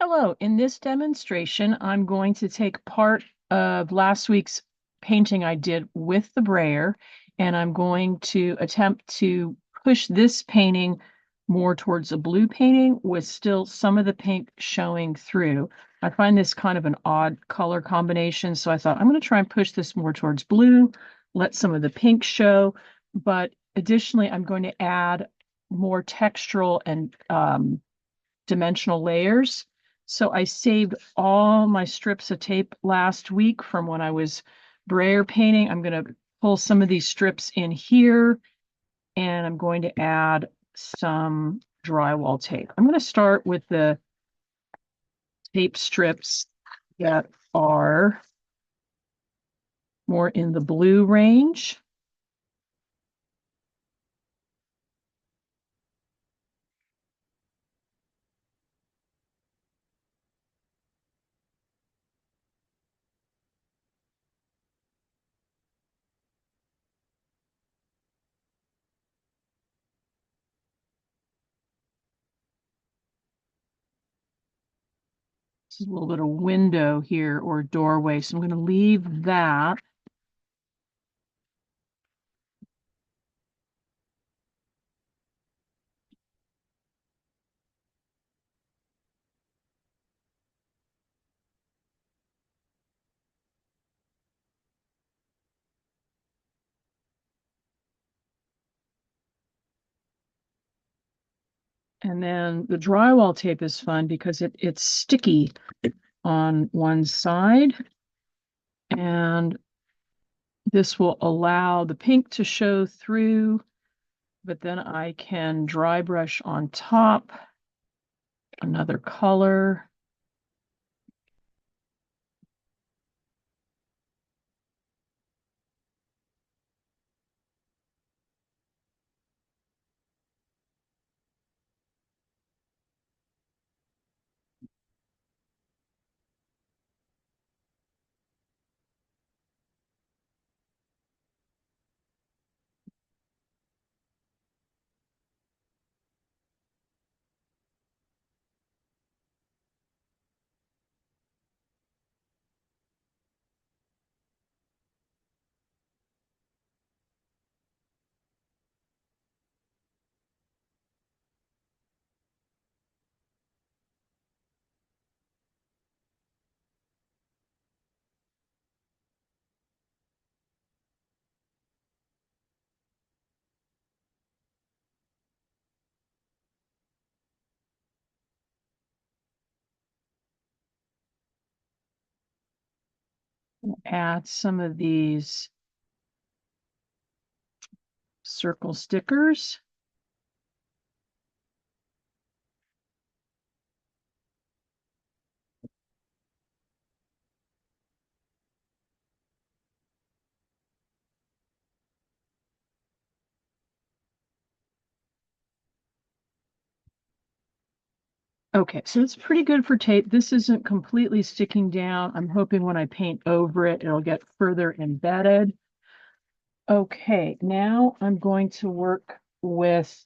Hello, in this demonstration, I'm going to take part of last week's painting I did with the brayer, and I'm going to attempt to push this painting more towards a blue painting with still some of the pink showing through. I find this kind of an odd color combination, so I thought I'm going to try and push this more towards blue, let some of the pink show, but additionally, I'm going to add more textural and dimensional layers. So I saved all my strips of tape last week from when I was brayer painting. I'm going to pull some of these strips in here, and I'm going to add some drywall tape. I'm going to start with the tape strips that are more in the blue range. This is a little bit of window here or doorway, so I'm going to leave that. And then the drywall tape is fun because it's sticky on one side, and this will allow the pink to show through, but then I can dry brush on top another color. Add some of these circle stickers. Okay, so it's pretty good for tape. This isn't completely sticking down. I'm hoping when I paint over it, it'll get further embedded. Okay, now I'm going to work with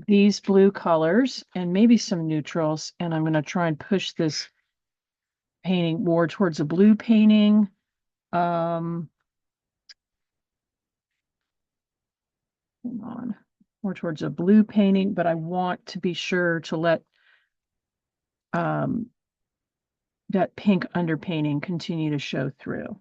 these blue colors and maybe some neutrals, and I'm going to try and push this painting more towards a blue painting. Um, Hang on, more towards a blue painting, but I want to be sure to let um, that pink underpainting continue to show through.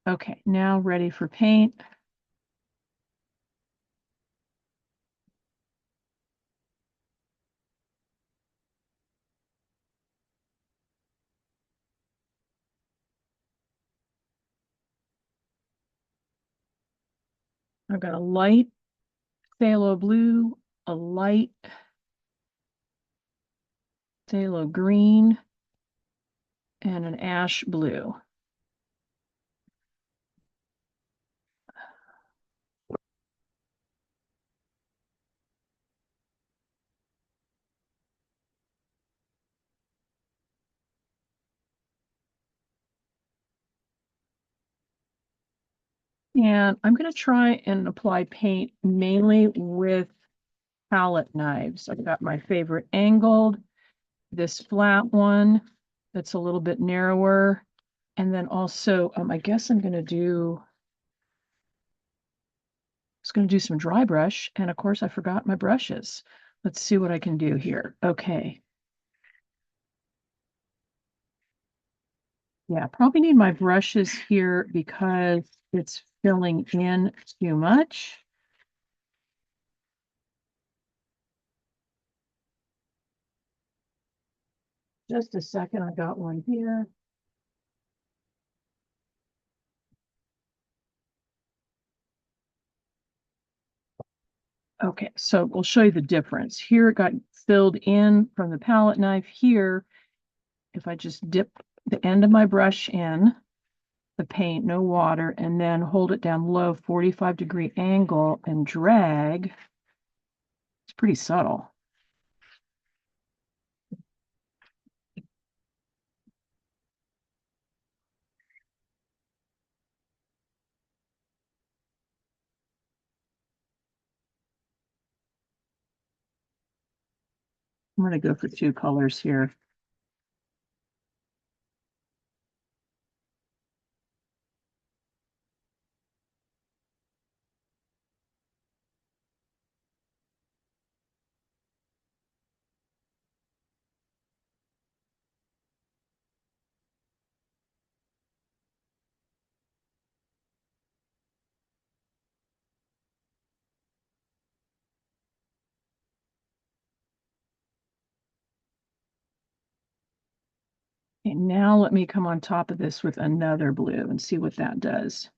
Okay, now ready for paint. I've got a light phthalo blue, a light phthalo green, and an ash blue. And I'm going to try and apply paint mainly with palette knives. I've got my favorite angled, this flat one that's a little bit narrower. And then also, I guess I'm going to do, some dry brush. And of course, I forgot my brushes. Let's see what I can do here. Okay. Yeah, probably need my brushes here because it's filling in too much. Just a second, I got one here. Okay, so we'll show you the difference. Here it got filled in from the palette knife. Here, if I just dip the end of my brush in the paint, no water, and then hold it down low, 45-degree angle and drag, it's pretty subtle. I'm going to go for two colors here. Okay, now let me come on top of this with another blue and see what that does.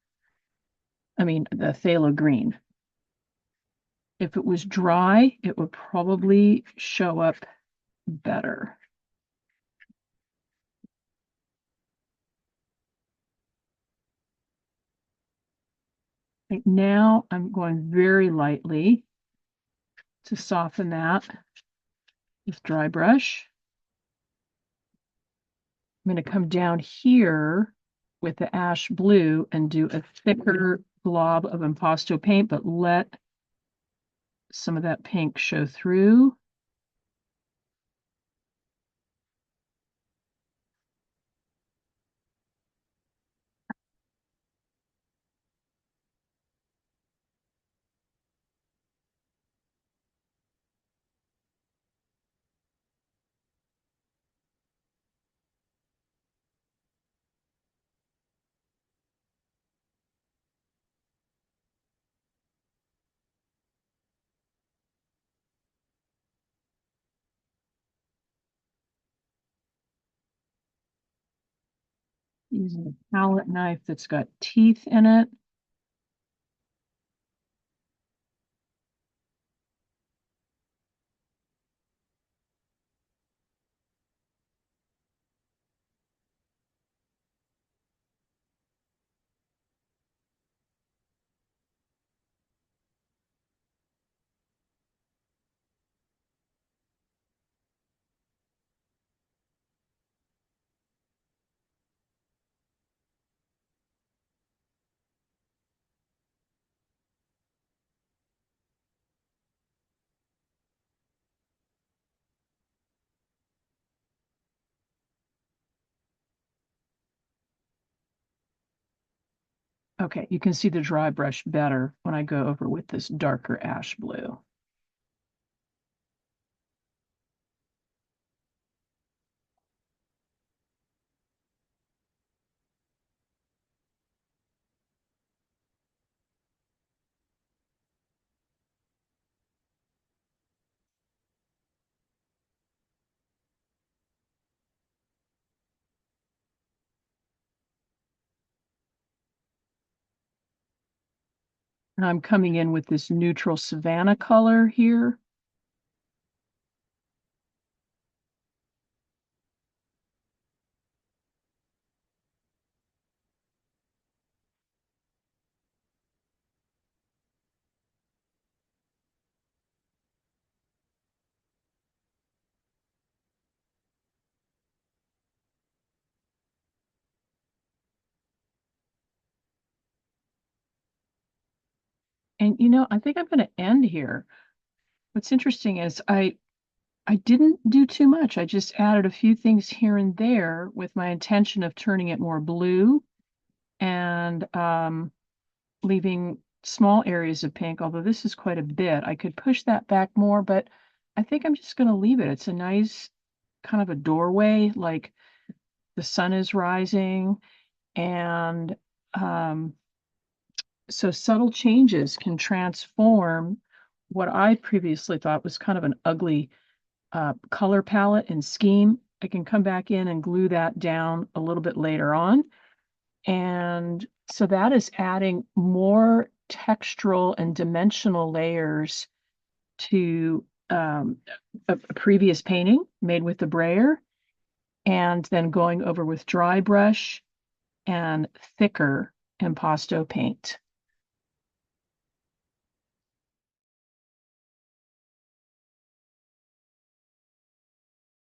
I mean, the phthalo green. If it was dry, it would probably show up better. Right now, I'm going very lightly to soften that with dry brush. I'm going to come down here with the ash blue and do a thicker blob of impasto paint, but let some of that pink show through. Using a palette knife that's got teeth in it. Okay, you can see the dry brush better when I go over with this darker ash blue. And I'm coming in with this neutral Savannah color here. And I think I'm going to end here. What's interesting is I didn't do too much. I just added a few things here and there with my intention of turning it more blue and leaving small areas of pink, although this is quite a bit. I could push that back more, but I think I'm just going to leave it. It's a nice kind of a doorway, like the sun is rising. And um, so subtle changes can transform what I previously thought was kind of an ugly color palette and scheme. I can come back in and glue that down a little bit later on. And so that is adding more textural and dimensional layers to a previous painting made with the brayer, and then going over with dry brush and thicker impasto paint.